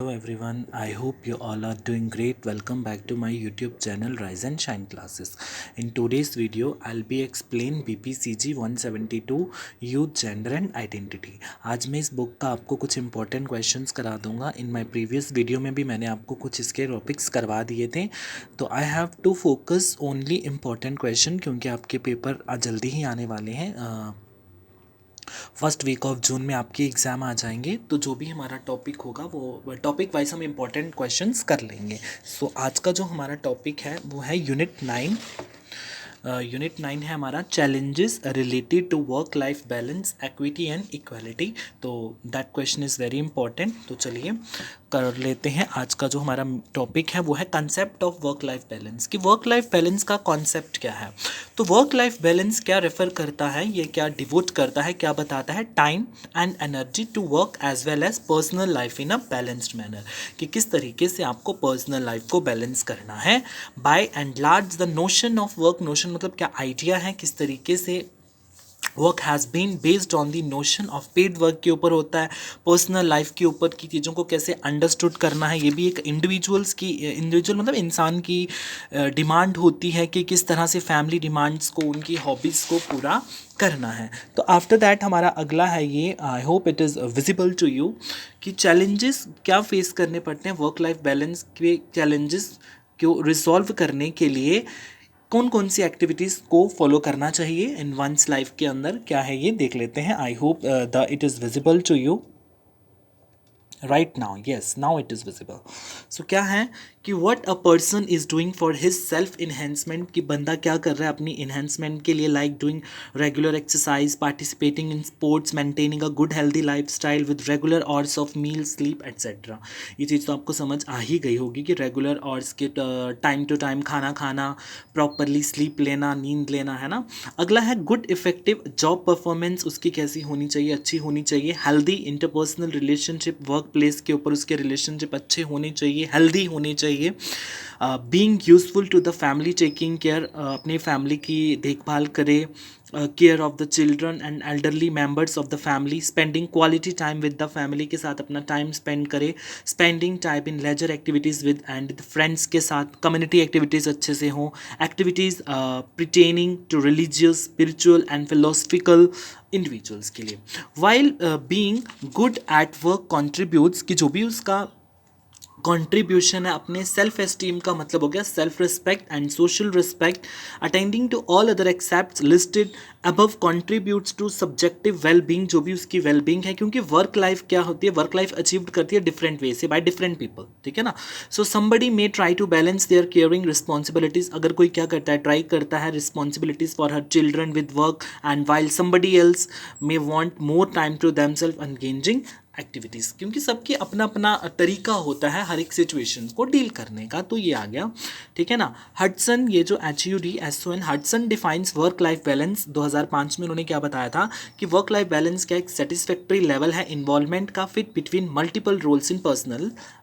Hello everyone, I hope you all are doing great. Welcome back to my YouTube channel Rise and Shine Classes. In today's video, I'll be explain BPCG 172 Youth, Gender and Identity. आज मैं इस book का आपको कुछ important questions करा दूंगा. In my previous video में भी मैंने आपको कुछ इसके टॉपिक्स करवा दिए थे, तो I have to focus only important question क्योंकि आपके पेपर जल्दी ही आने वाले हैं. फर्स्ट वीक ऑफ जून में आपके एग्ज़ाम आ जाएंगे, तो जो भी हमारा टॉपिक होगा वो टॉपिक वाइज हम इम्पॉर्टेंट क्वेश्चंस कर लेंगे. सो आज का जो हमारा टॉपिक है वो है यूनिट 9. यूनिट 9 है हमारा challenges related to work life balance, equity and equality. तो that question is very important. तो चलिए कर लेते हैं. आज का जो हमारा टॉपिक है वो है concept of work life balance. कि वर्क लाइफ बैलेंस का कॉन्सेप्ट क्या है. तो वर्क लाइफ बैलेंस क्या रेफर करता है, ये क्या डिवोट करता है, क्या बताता है, time and energy to work as well as personal life in a balanced manner. कि किस तरीके से आपको पर्सनल लाइफ को बैलेंस करना है. By and large the notion of work, notion मतलब क्या आइडिया है, किस तरीके से work has been based on the notion of paid work के ऊपर होता है. पर्सनल लाइफ के ऊपर की चीज़ों को कैसे अंडरस्टूड करना है, ये भी एक इंडिविजुअल मतलब इंसान की डिमांड होती है कि किस तरह से फैमिली डिमांड्स को, उनकी हॉबीज़ को पूरा करना है. तो आफ्टर दैट हमारा अगला है ये, I hope it is visible to you, कि चैलेंजेस क्या फेस करने पड़ते हैं वर्क लाइफ बैलेंस के. चैलेंजेस को रिजॉल्व करने के लिए कौन कौन सी एक्टिविटीज़ को फॉलो करना चाहिए इन वंस लाइफ के अंदर, क्या है ये देख लेते हैं. I hope the it is visible to you right now. Yes, now it is visible. So क्या है कि what a person is doing for his self enhancement. कि बंदा क्या कर रहा है अपनी इन्हेंसमेंट के लिए, like doing regular exercise, participating in sports, maintaining a good healthy life style with regular hours of meal, sleep etcetera. ये चीज़ तो आपको समझ आ ही गई होगी कि रेगुलर आवर्स के टाइम टू टाइम खाना खाना, प्रॉपरली स्लीप लेना, नींद लेना, है ना. अगला है गुड इफेक्टिव जॉब परफॉर्मेंस, उसकी कैसी होनी चाहिए, अच्छी होनी चाहिए. Healthy interpersonal relationship, work place के ऊपर उसके रिलेशनशिप अच्छे होने चाहिए, हेल्दी होने चाहिए. Being useful to the family, taking care, अपनी फैमिली की देखभाल करे, care of the children and elderly members of the family, spending quality time with the family, के साथ अपना टाइम स्पेंड करे, spending time in leisure activities with and friends के साथ, कम्युनिटी एक्टिविटीज़ अच्छे से हों, activities pertaining to religious, spiritual and philosophical individuals के लिए. While being good at work contributes, कि जो भी उसका कंट्रीब्यूशन है अपने सेल्फ एस्टीम का मतलब हो गया self respect and social respect, attending to all other except listed above contributes to subjective well being, जो भी उसकी वेल बीइंग है. क्योंकि वर्क लाइफ क्या होती है, वर्क लाइफ अचीव करती है डिफरेंट वे से बाय डिफरेंट पीपल, ठीक है ना. So somebody may try to balance their caring responsibilities. अगर कोई क्या करता है, ट्राई करता है responsibilities for her children with work, and while somebody else may want more time to themselves engaging activities. क्योंकि सबकी अपना अपना तरीका होता है हर एक सिचुएशन को डील करने का. तो ये आ गया, ठीक है ना. हडसन, ये जो HUDSON, Hudson defines work life balance. 2005 में उन्होंने क्या बताया था कि वर्क लाइफ बैलेंस का एक सेटिस्फैक्ट्री लेवल है इन्वॉल्वमेंट का, fit between multiple roles in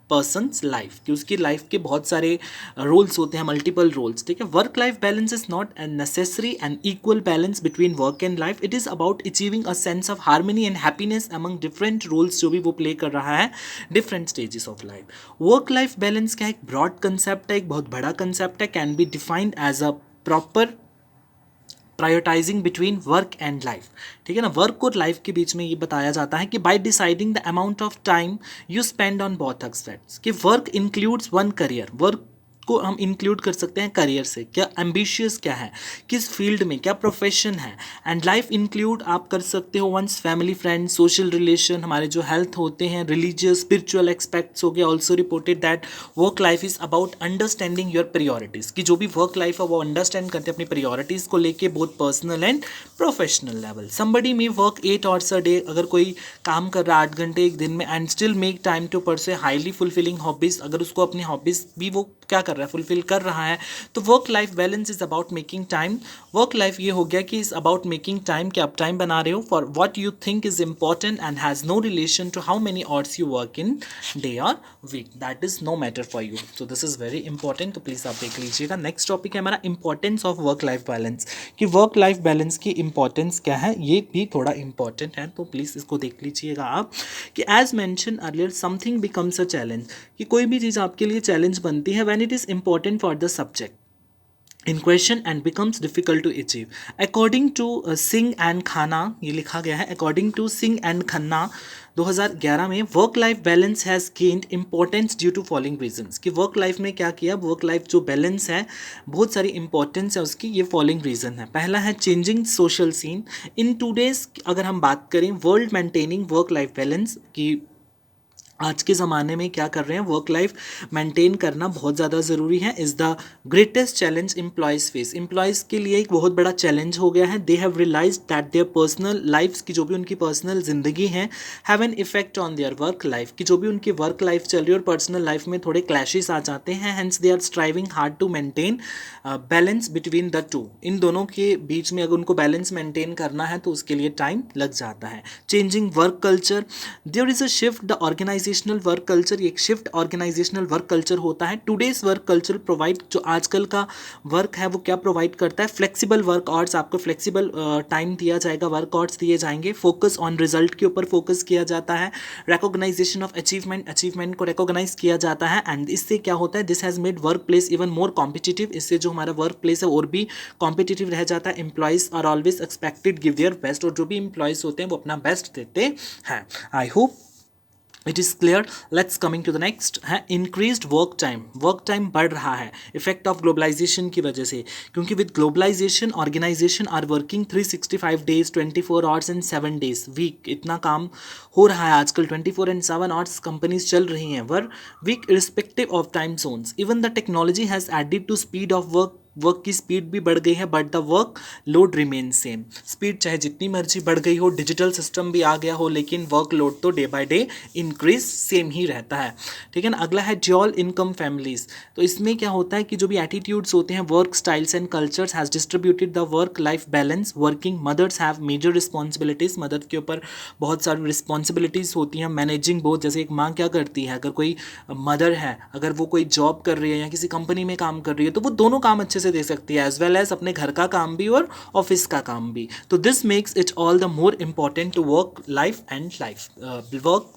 person's life. कि उसकी लाइफ के बहुत सारे रोल्स होते हैं, मल्टीपल रोल्स, ठीक है. Work life balance is not a necessary and equal balance between work and life. It is about achieving a sense of harmony and happiness among different roles जो भी वो प्ले कर रहा है different stages of life. Work life balance क्या है, एक broad concept है, एक बहुत बड़ा कंसेप्ट है. Can be defined as a proper prioritising between work and life, ठीक है ना. वर्क और लाइफ के बीच में ये बताया जाता है कि by deciding the amount of time you spend on both aspects. कि work includes one career, work को हम इंक्लूड कर सकते हैं करियर से, क्या एम्बिशियस क्या है, किस फील्ड में क्या प्रोफेशन है. एंड लाइफ इंक्लूड आप कर सकते हो once family, friends, social relation, हमारे जो हेल्थ होते हैं, रिलीजियस, स्पिरिचुअल एक्सपेक्ट्स हो गए. Also reported that work life is about understanding your priorities. कि जो भी वर्क लाइफ है वो अंडरस्टैंड करते हैं अपनी प्रायोरिटीज़ को लेके, both personal and professional level. Somebody may work 8 hours a day, अगर कोई काम कर रहा है 8 घंटे एक दिन में, and still make time to pursue highly fulfilling hobbies. अगर उसको अपनी हॉबीज़ भी वो क्या कर कर रहा है, फुलफिल कर रहा है। तो work life balance is about making time. Work life ये हो गया कि इज अबाउट मेकिंग टाइम, कि आप टाइम बना रहे हो for what you think is important and has no relation to how many hours you work in day और week, that is no matter for you. So this is very important, तो please आप देख लीजिएगा। Next topic है हमारा importance of work life balance, कि work life balance की importance क्या है, ये भी थोड़ा इंपॉर्टेंट है, तो प्लीज़ इसको देख लीजिएगा आप। कि as mention earlier something becomes a challenge, कि कोई भी चीज़ आपके लिए चैलेंज बनती है when it is important for the subject in question and becomes difficult to achieve. According to Singh and Khanna, ये लिखा गया है, according to Singh and Khanna 2011 में work life balance has gained importance due to following reasons, कि work life में क्या किया, work life जो बैलेंस है बहुत सारी इंपॉर्टेंस है उसकी, ये फॉलोइंग रीजन है। पहला है changing social seen in today's, अगर हम बात करें world maintaining work life balance, की आज के ज़माने में क्या कर रहे हैं, वर्क लाइफ मेंटेन करना बहुत ज़्यादा ज़रूरी है, is the greatest challenge employees face. Employees के लिए एक बहुत बड़ा चैलेंज हो गया है। They have realise that their personal lifes, की जो भी उनकी पर्सनल ज़िंदगी है, have an effect on their work life, की जो भी उनकी वर्क लाइफ चल रही है और पर्सनल लाइफ में थोड़े क्लैशेस आ जाते हैं। Hence they are striving hard to maintain balance between the two, इन दोनों के बीच में अगर उनको बैलेंस मेंटेन करना है तो उसके लिए टाइम लग जाता है। Changing work culture, there is a shift the organisational work culture, एक शिफ्ट ऑर्गेनाइजेशनल वर्क कल्चर होता है। टुडेज वर्क कल्चर प्रोवाइड, जो आजकल का वर्क है वो क्या प्रोवाइड करता है, फ्लेक्सिबल वर्क आवर्स, आपको फ्लेक्सिबल टाइम दिया जाएगा, वर्क आवर्स दिए जाएंगे, फोकस ऑन रिजल्ट के ऊपर फोकस किया जाता है, रिकॉग्नाइजेशन ऑफ अचीवमेंट, अचीवमेंट को रिकॉग्नाइज किया जाता है। एंड इससे क्या होता है, this has made work place even more competitive, इससे जो हमारा वर्क प्लेस है और भी कॉम्पिटिटिव रह जाता है। Employees are always expected give their best, और जो भी एम्प्लॉयज़ होते हैं वो अपना बेस्ट देते हैं। I hope it is clear. Let's coming to the next है increased work time. Work time बढ़ रहा है इफेक्ट ऑफ ग्लोबलाइजेशन की वजह से, क्योंकि with globalisation organisation are working 365 days 24 hours and 7 days week, इतना काम हो रहा है आजकल, 24 एंड 7 आवर्स कंपनीज चल रही हैं वर week irrespective of time zones. Even the technology has added to speed of work, work की स्पीड भी बढ़ गई है but the work load remain same. Speed चाहे जितनी मर्जी बढ़ गई हो, डिजिटल सिस्टम भी आ गया हो, लेकिन वर्क लोड तो day by day increase same ही रहता है। ठीक है ना। अगला है ड्यूअल इनकम फैमिलीज। तो इसमें क्या होता है कि जो भी एटीट्यूड्स होते हैं, work styles and cultures has distributed the work life balance. Working mothers have major responsibilities, mother के ऊपर बहुत सारी रिस्पॉन्सिबिलिटीज़ होती हैं। मैनेजिंग बोथ, जैसे एक माँ क्या करती है, अगर कोई मदर है, अगर वो कोई जॉब कर रही है या किसी कंपनी में काम कर रही है, तो वो दोनों काम अच्छे से दे सकती है, एज वेल एज अपने घर का काम भी और ऑफिस का काम भी। तो this makes it all the more important to work life and life work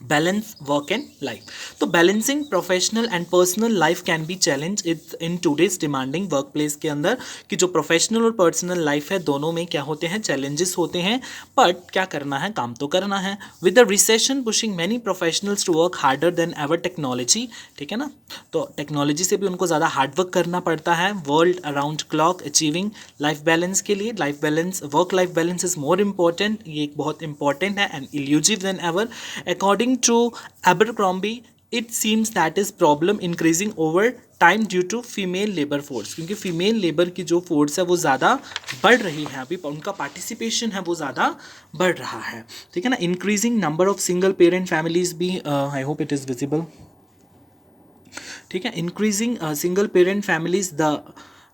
balance work and life. तो balancing professional and personal life can be challenge in today's demanding work place के अंदर, कि जो professional और personal life है दोनों में क्या होते हैं, चैलेंजेस होते हैं, बट क्या करना है, काम तो करना है। With the recession pushing many professionals to work harder than ever technology, ठीक है ना, तो टेक्नोलॉजी से भी उनको ज़्यादा हार्डवर्क करना पड़ता है। World around clock achieving life balance के लिए, life balance work life balance is more important, ये एक बहुत इंपॉर्टेंट है and elusive then ever. According to Abercrombie, it seems that is problem increasing over time due to female labor force, क्योंकि female labour की जो force है वो ज़्यादा बढ़ रही है, अभी उनका पार्टिसिपेशन है वो ज़्यादा बढ़ रहा है। ठीक है ना। Increasing number of single parent families भी, I hope it is visible, ठीक है। Increasing single parent families, the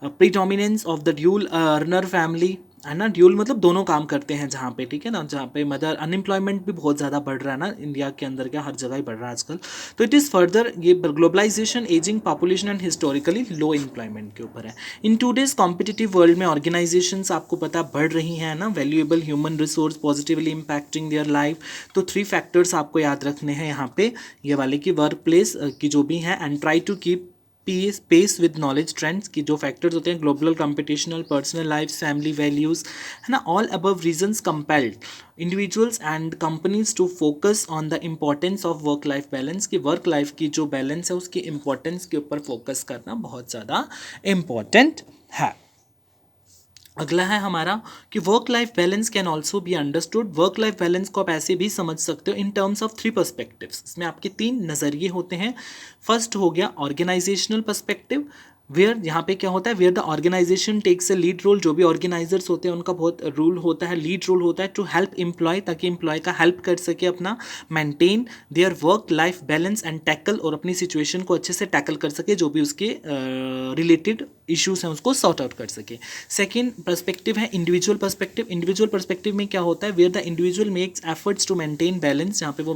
predominance of the dual earner family, है ना, ड्यूल मतलब दोनों काम करते हैं जहाँ पे, ठीक है ना, जहाँ पे मदर, अनएम्प्लॉयमेंट भी बहुत ज़्यादा बढ़ रहा है ना इंडिया के अंदर, क्या हर जगह ही बढ़ रहा है आजकल। तो इट इज़ फर्दर, ये globalisation, ageing population and historically low employment के ऊपर है। इन टूडेज कॉम्पिटिटिव वर्ल्ड में ऑर्गेनाइजेशंस आपको पता बढ़ रही हैं ना, valuable human resource positively impacting their life. तो 3 फैक्टर्स आपको याद रखने हैं यहाँ पे, ये वाले की वर्क प्लेस की जो भी है, and try to keep pace with knowledge trends, की जो फैक्टर्स होते हैं, global competitional, personal life, family values, है ना, all above reasons compelled individuals and companies to focus on the importance of work life balance, की work life की जो balance है उसकी इंपॉर्टेंस के ऊपर फोकस करना बहुत ज़्यादा इम्पॉर्टेंट है। अगला है हमारा कि work life balance can also be understood. Work life balance को आप ऐसे भी समझ सकते हो इन टर्म्स ऑफ 3 पर्सपेक्टिव्स। इसमें आपके 3 नज़रिए होते हैं। फर्स्ट हो गया ऑर्गेनाइजेशनल पर्सपेक्टिव, वेयर यहाँ पे क्या होता है, where the organisation takes a lead role, जो भी ऑर्गेनाइजर्स होते हैं उनका बहुत रोल होता है, लीड रोल होता है टू हेल्प एम्प्लॉय, ताकि एम्प्लॉय का हेल्प कर सके अपना maintain their work life balance and tackle, और अपनी सिचुएशन को अच्छे से टैकल कर सके, जो भी उसके रिलेटेड इश्यूज हैं उसको सॉर्ट आउट कर सके। सेकेंड पर्सपेक्टिव है इंडिविजुअल पर्सपेक्टिव। इंडिविजुअल पर्सपेक्टिव में क्या होता है, where the individual makes efforts to maintain balance, जहाँ पे वो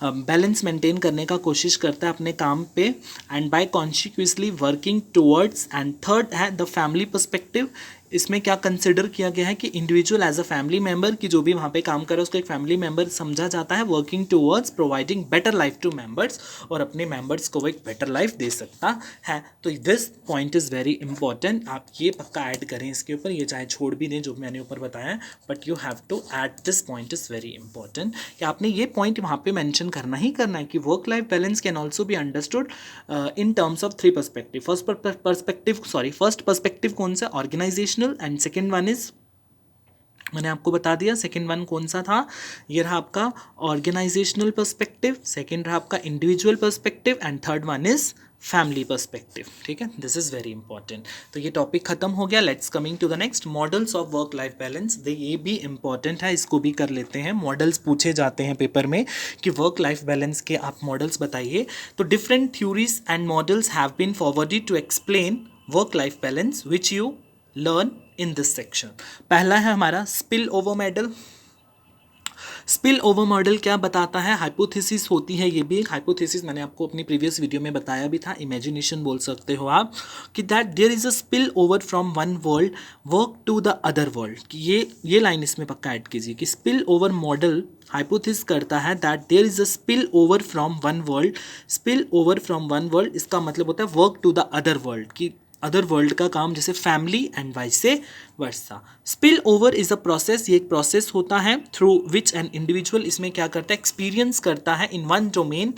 बैलेंस मेंटेन करने का कोशिश करता है अपने काम पे, and by consequently working towards. And third है द फैमिली पर्सपेक्टिव। इसमें क्या कंसिडर किया गया है कि individual as a family member, की जो भी वहाँ पे काम कर रहा है उसको एक फैमिली मेंबर समझा जाता है, working towards providing better life to members, और अपने मेंबर्स को वो एक बेटर लाइफ दे सकता है। तो this point is very important, आप ये पक्का ऐड करें इसके ऊपर, ये चाहे छोड़ भी दें जो मैंने ऊपर बताया है, but you have to add this point is very important, कि आपने ये पॉइंट वहाँ पे मेंशन करना ही करना है कि work life balance can also be understood in terms of three perspective. First perspective कौन सा, organisational, and second one is, मैंने आपको बता दिया सेकेंड वन कौन सा था, ये रहा आपका ऑर्गेनाइजेशनल पर्सपेक्टिव, सेकेंड रहा आपका individual perspective, and third one is family perspective. ठीक है, दिस इज वेरी इंपॉर्टेंट। तो ये टॉपिक खत्म हो गया। Let's coming to the next, models of work life balance. ये भी इंपॉर्टेंट है, इसको भी कर लेते हैं। मॉडल्स पूछे जाते हैं पेपर में कि वर्क लाइफ बैलेंस के आप मॉडल्स बताइए। तो different theories and models have been forwarded to explain work life balance which you learn in this section. पहला है हमारा spill over model. Spill over model क्या बताता है, हाइपोथेसिस होती है, ये भी एक हाइपोथेसिस मैंने आपको अपनी प्रीवियस वीडियो में बताया भी था, इमेजिनेशन बोल सकते हो आप, कि that there is a spill over from one world work to the other world, कि ये लाइन इसमें पक्का ऐड कीजिए कि स्पिल ओवर मॉडल हाइपोथेसिस करता है that there is a spill over from one world. Spill over from one world, इसका मतलब होता है work to the other world, कि अदर वर्ल्ड का काम, जैसे family and vice versa. Spill over is a process, ये एक प्रोसेस होता है थ्रू विच एन इंडिविजुअल, इसमें क्या करता है, एक्सपीरियंस करता है इन वन डोमेन,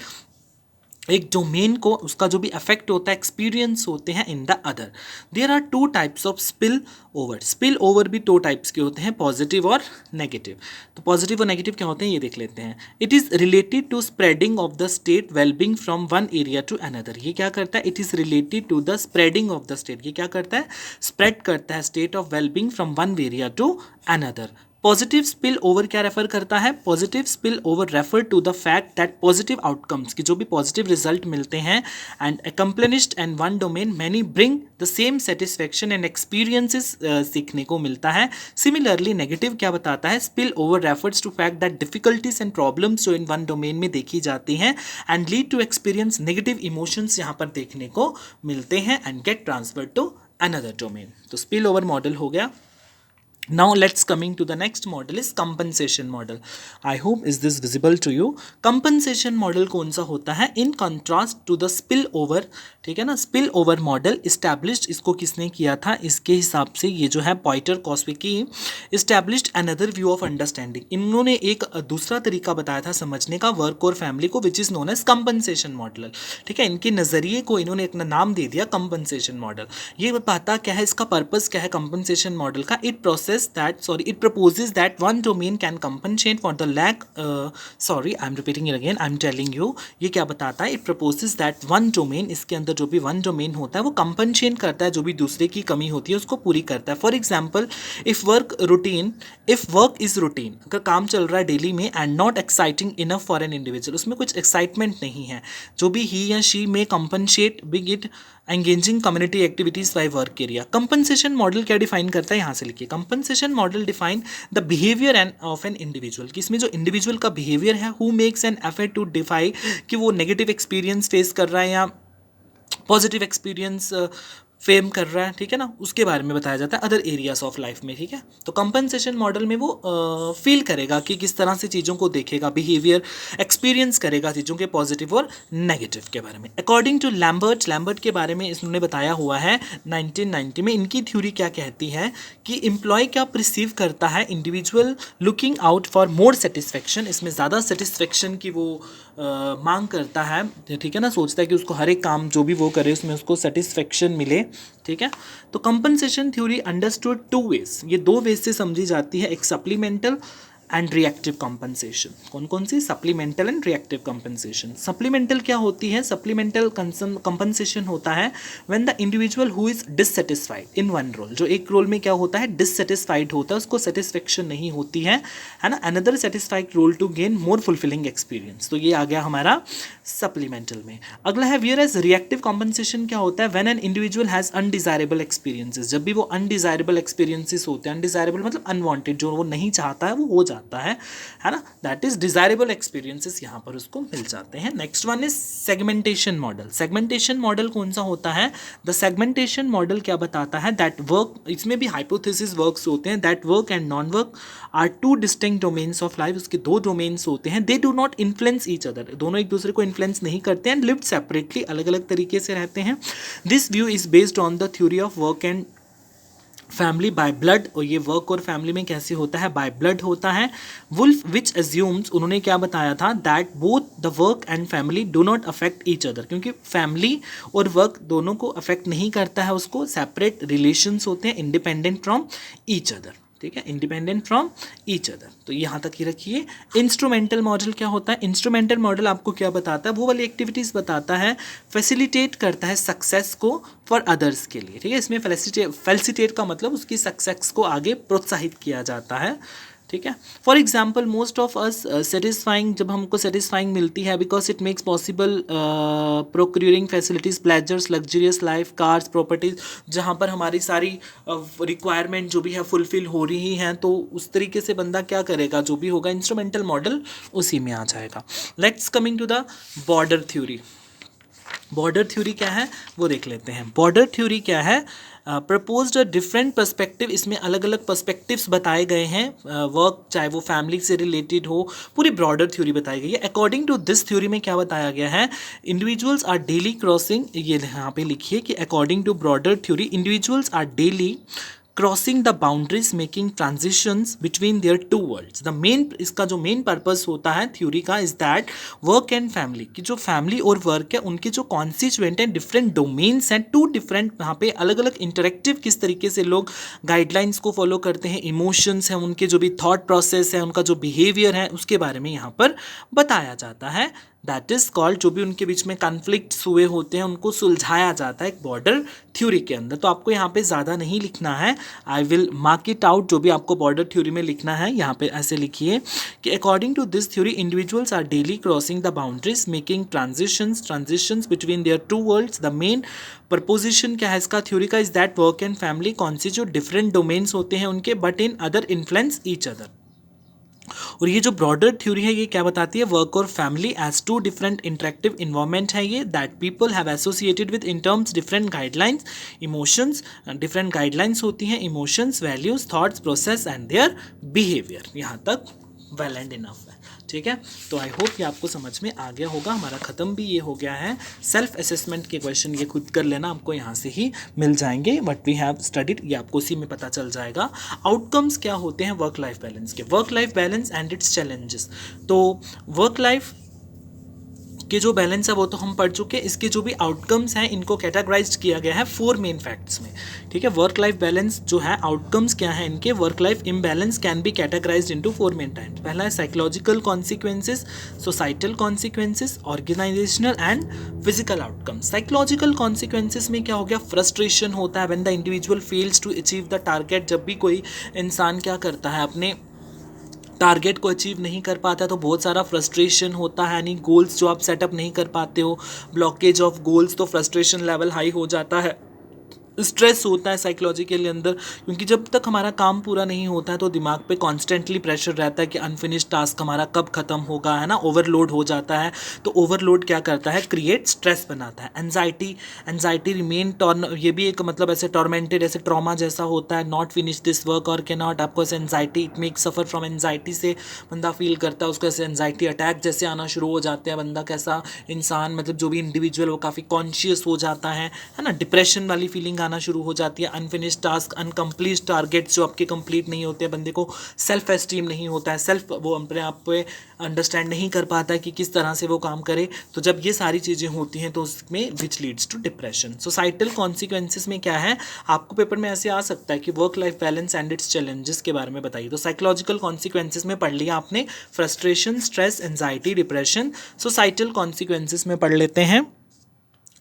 एक डोमेन को उसका जो भी अफेक्ट होता है, एक्सपीरियंस होते हैं in the other. There are two types of spill over. Spill over भी दो टाइप्स के होते हैं, पॉजिटिव और नेगेटिव। तो पॉजिटिव और नेगेटिव क्या होते हैं ये देख लेते हैं। It is related to spreading of the state wellbeing from one area to another. ये क्या करता है, it is related to the spreading of the state, ये क्या करता है, स्प्रेड करता है state of wellbeing from one area to another. Positive spill over क्या रेफर करता है, positive spill over refer to the fact that positive outcomes, की जो भी पॉजिटिव रिजल्ट मिलते हैं and accomplished and one domain many bring the same satisfaction and experiences सीखने को मिलता है। सिमिलरली नेगेटिव क्या बताता है, spill over refers to fact that difficulties and problems जो इन वन डोमेन में देखी जाती हैं and lead to experience negative emotions यहाँ पर देखने को मिलते हैं and get transfer to another domain. तो स्पिल ओवर मॉडल हो गया। Now let's coming to the next model is compensation model. I hope is this visible to you. Compensation model कौन सा होता है, in contrast to the spill over, ठीक है ना। spill over model established, इसको किसने किया था, इसके हिसाब से ये जो है पॉइटर कॉस्विकी established another view of understanding। इन्होंने एक दूसरा तरीका बताया था समझने का वर्क और फैमिली को, which is known as compensation model। ठीक है, इनके नज़रिए को इन्होंने एक नाम दे दिया compensation model। ये बताता क्या है, इसका पर्पस क्या है compensation model का, it proposes that one domain can compensate for the lack, I'm repeating it again, I'm telling you, ये क्या बताता है, it proposes that one domain, इसके अंदर जो भी one domain होता है वो compensate करता है, जो भी दूसरे की कमी होती है उसको पूरी करता है। For example if work is routine, अगर काम चल रहा है डेली में and not exciting enough for an individual, उसमें कुछ एक्साइटमेंट नहीं है, जो भी ही या शी में compensate big it engaging community activities by work area. Compensation model क्या डिफाइन करता है, यहाँ से लिखिए, compensation model define the behaviour and of an individual, कि इसमें जो इंडिविजुअल का बिहेवियर है, who makes an effort to defy, कि वो नेगेटिव एक्सपीरियंस फेस कर रहा है या पॉजिटिव एक्सपीरियंस फेम कर रहा है, ठीक है ना, उसके बारे में बताया जाता है अदर एरियाज ऑफ लाइफ में। ठीक है, तो कंपनसेशन मॉडल में वो फील करेगा कि किस तरह से चीज़ों को देखेगा, बिहेवियर एक्सपीरियंस करेगा चीज़ों के पॉजिटिव और नेगेटिव के बारे में। अकॉर्डिंग टू लैम्बर्ट के बारे में इन्होंने बताया हुआ है 1990 में। इनकी थ्योरी क्या कहती है कि एम्प्लॉय क्या परसीव करता है, individual looking out for more satisfaction, इसमें ज़्यादा सेटिस्फेक्शन की वो मांग करता है, ठीक है ना, सोचता है कि उसको हर एक काम जो भी वो करे उसमें उसको सेटिस्फेक्शन मिले। ठीक है, तो compensation theory understood two ways, ये दो वेज से समझी जाती है, एक सप्लीमेंटल एंड रिएक्टिव कॉम्पनसेशन। कौन कौन सी? Supplemental and reactive compensation. Supplemental क्या होती है? सप्लीमेंटल कॉम्पनसेशन होता है when the individual who is dissatisfied in one role, जो एक रोल में क्या होता है, डिससेटिस्फाइड होता है, उसको सेटिस्फेक्शन नहीं होती है ना, another satisfied role to gain more fulfilling experience. तो ये आ गया हमारा सप्लीमेंटल में। अगला है वियर एज रिएक्टिव कॉम्पनसेशन क्या होता है? When an individual has undesirable experiences, जब भी वो अनडिजायरेबल एक्सपीरियंसेस होते हैं, अनडिजायरेबल मतलब अनवांटेड, जो वो नहीं चाहता है वो हो जाता है ना, दैट इज डिजायरेबल एक्सपीरियंसेस यहाँ पर उसको मिल जाते हैं। Next one is segmentation model. Segmentation model कौन सा होता है? द सेगमेंटेशन मॉडल क्या बताता है? दैट वर्क, इसमें भी हाइपोथेसिस वर्क्स होते हैं, that work and non work are two distinct domains of life. उसके दो डोमेन्स होते हैं, they do not influence each other, दोनों एक दूसरे को इन्फ्लुएंस नहीं करते हैं, लिव्ड सेपरेटली, अलग अलग तरीके से रहते हैं। This view is based on the theory of work and family by blood. और ये वर्क और फैमिली में कैसे होता है? बाय ब्लड होता है। वुल्फ विच एज्यूम्स, उन्होंने क्या बताया था? That both the work and family do not affect each other, क्योंकि फैमिली और वर्क दोनों को अफेक्ट नहीं करता है, उसको सेपरेट रिलेशंस होते हैं, इंडिपेंडेंट फ्रॉम ईच अदर। ठीक है, इंडिपेंडेंट फ्रॉम ईच अदर। तो यहाँ तक ही रखिए। इंस्ट्रूमेंटल मॉडल क्या होता है? इंस्ट्रूमेंटल मॉडल आपको क्या बताता है? वो वाली एक्टिविटीज़ बताता है, फैसिलिटेट करता है सक्सेस को फॉर अदर्स के लिए। ठीक है, इसमें फैसिलिटेट का मतलब उसकी सक्सेस को आगे प्रोत्साहित किया जाता है। ठीक है, for example most of us satisfying, जब हमको सेटिस्फाइंग मिलती है because it makes possible procuring facilities, pleasures, luxurious life, cars, properties, जहाँ पर हमारी सारी रिक्वायरमेंट जो भी है फुलफिल हो रही हैं, तो उस तरीके से बंदा क्या करेगा? जो भी होगा इंस्ट्रूमेंटल मॉडल उसी में आ जाएगा। Let's coming to the border theory. Border theory क्या है वो देख लेते हैं। बॉर्डर थ्योरी क्या है? प्रपोज्ड अ डिफरेंट पर्सपेक्टिव, इसमें अलग अलग पर्सपेक्टिव्स बताए गए हैं, वर्क चाहे वो फैमिली से रिलेटेड हो, पूरी ब्रॉडर थ्योरी बताई गई है। अकॉर्डिंग टू दिस थ्योरी में क्या बताया गया है? इंडिविजुअल्स आर डेली क्रॉसिंग, ये यहाँ पे लिखिए कि according to broader theory individuals are daily crossing the boundaries, making transitions between their two worlds. The main, इसका जो मेन पर्पस होता है थ्योरी का, is that work and family, की जो फैमिली और वर्क है उनके जो कॉन्स्टिट्यूएंट हैं, डिफरेंट डोमेन्स हैं, टू डिफरेंट, यहाँ पे अलग अलग इंटरेक्टिव किस तरीके से लोग गाइडलाइंस को फॉलो करते हैं, इमोशंस हैं, उनके जो भी थॉट प्रोसेस है, उनका जो बिहेवियर है, उसके बारे में यहाँ पर बताया जाता है। दैट इज कॉल्ड, जो भी उनके बीच में कॉन्फ्लिक्ट्स हुए होते हैं उनको सुलझाया जाता है एक बॉर्डर थ्योरी के अंदर। तो आपको यहाँ पे ज़्यादा नहीं लिखना है, I will mark it out. जो भी आपको बॉर्डर थ्योरी में लिखना है यहाँ पे ऐसे लिखिए कि according to this theory individuals are daily crossing the boundaries, making transitions between their two worlds. The main proposition क्या है इसका थ्योरी का? Is that work and family constitute different domains होते हैं उनके, but in other influence each other. और ये जो ब्रॉडर थ्योरी है ये क्या बताती है? वर्क और family as two different interactive environment है ये, that people have associated with in terms different guidelines, emotions, different guidelines होती हैं, emotions, values, thoughts, process and their behaviour. यहाँ तक वेल एंड इनफ है। ठीक है, तो आई होप ये आपको समझ में आ गया होगा। हमारा ख़त्म भी ये हो गया है। सेल्फ असेसमेंट के क्वेश्चन ये खुद कर लेना, आपको यहाँ से ही मिल जाएंगे। व्हाट वी हैव स्टडीड ये आपको उसी में पता चल जाएगा। आउटकम्स क्या होते हैं वर्क लाइफ बैलेंस के? Work life balance and it's challenges. तो वर्क लाइफ के जो बैलेंस है वो तो हम पढ़ चुके हैं, इसके जो भी आउटकम्स हैं इनको कैटेगराइज किया गया है 4 मेन फैक्ट्स में। ठीक है, वर्क लाइफ बैलेंस जो है, आउटकम्स क्या है इनके? Work life imbalance can be categorised into 4 main types. पहला है psychological consequences, societal consequences, organisational and physical outcomes. Psychological consequences में क्या हो गया? फ्रस्ट्रेशन होता है when the individual fails to achieve the target. जब भी कोई इंसान क्या करता है, अपने टारगेट को अचीव नहीं कर पाता है तो बहुत सारा फ्रस्ट्रेशन होता है, यानी गोल्स जो आप सेटअप नहीं कर पाते हो, ब्लॉकेज ऑफ गोल्स, तो फ्रस्ट्रेशन लेवल हाई हो जाता है। स्ट्रेस होता है साइकोलॉजिकली अंदर, क्योंकि जब तक हमारा काम पूरा नहीं होता है तो दिमाग पे कॉन्स्टेंटली प्रेशर रहता है कि अनफिनिश्ड टास्क हमारा कब खत्म होगा, है ना, ओवरलोड हो जाता है। तो ओवरलोड क्या करता है? क्रिएट स्ट्रेस बनाता है। एंजाइटी रिमेन ये भी एक मतलब ऐसे टॉर्मेंटेड, ऐसे ट्रॉमा जैसा होता है, नॉट फिनिश दिस वर्क और कैन नॉट, आपको ऐसे anxiety, it make suffer from anxiety से बंदा फील करता है, उसको ऐसे एंजाइटी अटैक जैसे आना शुरू हो जाते हैं। बंदा कैसा इंसान, मतलब जो भी इंडिविजुअल वो काफ़ी कॉन्शियस हो जाता है ना, डिप्रेशन वाली फीलिंग आना शुरू हो जाती है, अनफिनिश टास्क, अनकम्प्लीट टारगेट्स जो आपके कंप्लीट नहीं होते हैं, बंदे को सेल्फ एस्टीम नहीं होता है, सेल्फ वो अपने आप पे अंडरस्टैंड नहीं कर पाता है कि किस तरह से वो काम करे। तो जब ये सारी चीज़ें होती हैं तो उसमें which leads to depression. Societal consequences में क्या है, आपको पेपर में ऐसे आ सकता है कि work life balance and it's challenges के बारे में बताइए। तो साइकोलॉजिकल कॉन्सिक्वेंसेस में पढ़ लिया आपने, frustration, stress, anxiety, depression. Societal consequences में पढ़ लेते हैं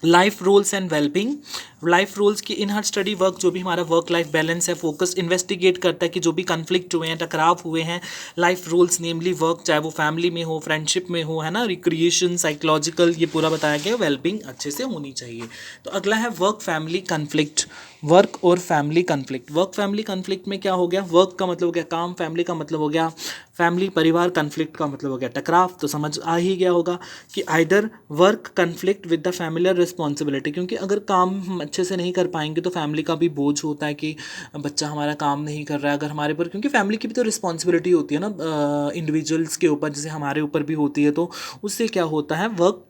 life rules and wellbeing. Life rules की इन हर स्टडी वर्क जो भी हमारा वर्क लाइफ बैलेंस है, फोकस इन्वेस्टिगेट करता है कि जो भी कन्फ्लिक्ट हुए हैं, टकराव हुए हैं, लाइफ रूल्स नेमली वर्क, चाहे वो फैमिली में हो, फ्रेंडशिप में हो, है ना, रिक्रिएशन, साइकोलॉजिकल, ये पूरा बताया गया। वेलबींग अच्छे से होनी चाहिए। तो अगला है वर्क फैमिली कन्फ्लिक्ट। वर्क और family conflict. Work family conflict में क्या हो गया, वर्क का मतलब हो गया काम, फैमिली का मतलब हो गया फैमिली परिवार, कन्फ्लिक्ट का मतलब हो गया टकराव। तो समझ आ ही गया होगा कि either work conflict with the familiar responsibility, क्योंकि अगर काम हम अच्छे से नहीं कर पाएंगे तो फैमिली का भी बोझ होता है कि बच्चा हमारा काम नहीं कर रहा है अगर हमारे पर, क्योंकि फैमिली की भी तो रिस्पॉन्सिबिलिटी होती है ना इंडिविजुअल्स के ऊपर, जैसे हमारे ऊपर भी होती है। तो उससे क्या होता है, वर्क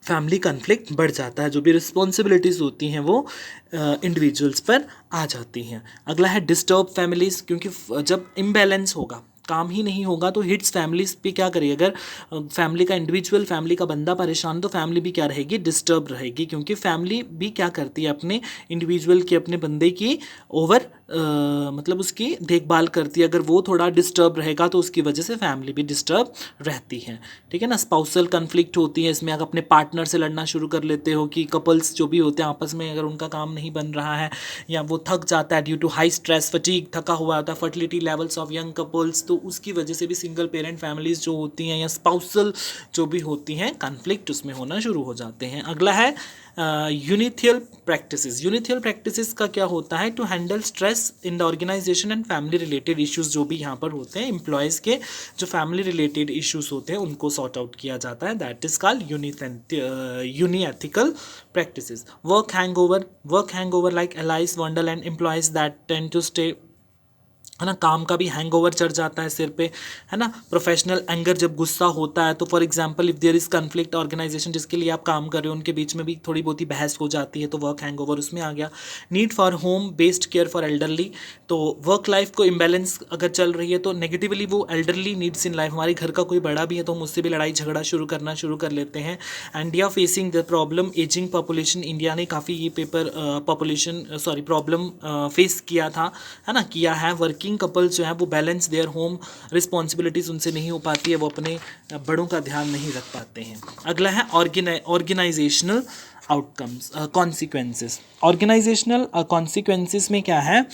फैमिली कन्फ्लिक्ट बढ़ जाता है, जो भी रिस्पॉन्सिबिलिटीज़ होती हैं वो इंडिविजुअल्स पर आ जाती हैं। अगला है डिस्टर्ब फैमिलीज़, क्योंकि जब इम्बैलेंस होगा, काम ही नहीं होगा तो हिट्स फैमिलीज पे क्या करिए, अगर फैमिली का इंडिविजुअल, फैमिली का बंदा परेशान तो फैमिली भी क्या रहेगी, डिस्टर्ब रहेगी, क्योंकि फैमिली भी क्या करती है अपने इंडिविजुअल की, अपने बंदे की ओवर मतलब उसकी देखभाल करती है। अगर वो थोड़ा डिस्टर्ब रहेगा तो उसकी वजह से फैमिली भी डिस्टर्ब रहती है। ठीक है ना। स्पाउसल कन्फ्लिक्ट होती है इसमें, अगर अपने पार्टनर से लड़ना शुरू कर लेते हो कि कपल्स जो भी होते हैं आपस में, अगर उनका काम नहीं बन रहा है या वो थक जाता है due to high stress, fatigue, थका हुआ होता है, fertility levels of young couples, तो उसकी वजह से भी सिंगल पेरेंट फैमिलीज जो होती हैं या स्पाउसल जो भी होती हैं, कन्फ्लिक्ट उसमें होना शुरू हो जाते हैं। अगला है यूनिथियल प्रैक्टिसेस। यूनिथियल प्रैक्टिसेस का क्या होता है, to handle stress in the organisation and family related issues जो भी यहाँ पर होते हैं, एम्प्लॉयज़ के जो फैमिली रिलेटेड इश्यूज होते हैं उनको सॉर्ट आउट किया जाता है। That is called unethical practices. Work hangover like एलाइस वंडल and employees that tend to stay, है ना, काम का भी हैंगओवर चढ़ जाता है सिर पे, है ना। प्रोफेशनल एंगर, जब गुस्सा होता है तो for example if there is conflict, organisation जिसके लिए आप काम कर रहे हो उनके बीच में भी थोड़ी बहुत ही बहस हो जाती है, तो वर्क हैंगओवर उसमें आ गया। Need for home based care for elderly, तो वर्क लाइफ को इम्बैलेंस अगर चल रही है तो नेगेटिवली वो एल्डरली नीड्स इन लाइफ, हमारे घर का कोई बड़ा भी है तो हम उससे भी लड़ाई झगड़ा शुरू कर लेते हैं। India facing the problem ageing population, India ने काफ़ी ये पेपर प्रॉब्लम फेस किया था, है ना, किया है। वर्किंग कपल्स जो है वो बैलेंस देयर होम रिस्पॉन्सिबिलिटीज़ उनसे नहीं हो पाती है, वो अपने बड़ों का ध्यान नहीं रख पाते हैं। अगला है organisational outcomes consequences. Organisational consequences में क्या है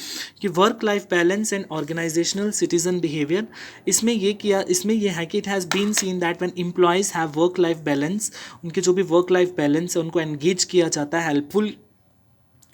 कि work life balance and organisational citizen behaviour, इसमें ये है कि it has been seen that when employees have work life balance, उनके जो भी वर्क लाइफ बैलेंस है उनको एंगेज किया जाता है, हेल्पफुल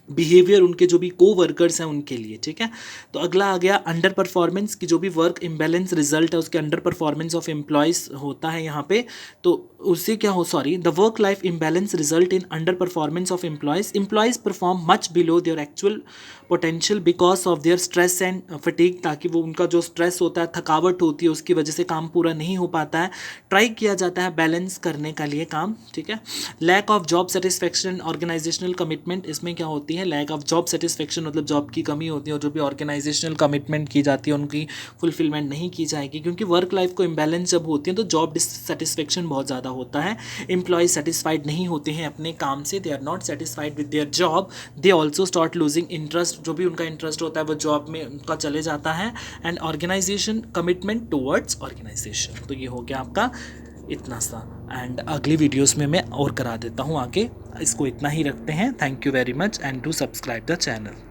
बिहेवियर उनके जो भी को वर्कर्स हैं उनके लिए। ठीक है। तो अगला आ गया अंडर परफॉर्मेंस की, जो भी वर्क इम्बैलेंस रिजल्ट है उसके अंडर परफॉर्मेंस ऑफ एम्प्लॉयज़ होता है यहाँ पे। तो उससे क्या हो, the work life imbalance result in under performance of employees perform much below their actual potential because of their stress and fatigue, ताकि वो उनका जो स्ट्रेस होता है, थकावट होती है, उसकी वजह से काम पूरा नहीं हो पाता है। ट्राई किया जाता है बैलेंस करने का लिए काम। ठीक है। Lack of job satisfaction organisational commitment, इसमें क्या होती है, लैक ऑफ जॉब सेटिस्फेक्शन मतलब जॉब की कमी होती है और जो भी ऑर्गेनाइजेशनल कमिटमेंट की जाती है उनकी फुलफिलमेंट नहीं की जाएगी, क्योंकि वर्क लाइफ को इम्बैलेंस जब होती है तो जॉब डिससेटिस्फेक्शन बहुत ज़्यादा होता है। एम्प्लॉय सेटिस्फाइड नहीं होते हैं अपने काम से, they are not satisfied with their job, they also start losing interest, जो भी उनका इंटरेस्ट होता है वो जॉब में उनका चले जाता है। And organisation commitment towards organisation. तो ये हो गया आपका इतना सा, एंड अगली वीडियोस में मैं और करा देता हूँ आगे। इसको इतना ही रखते हैं। Thank you very much and do subscribe the channel.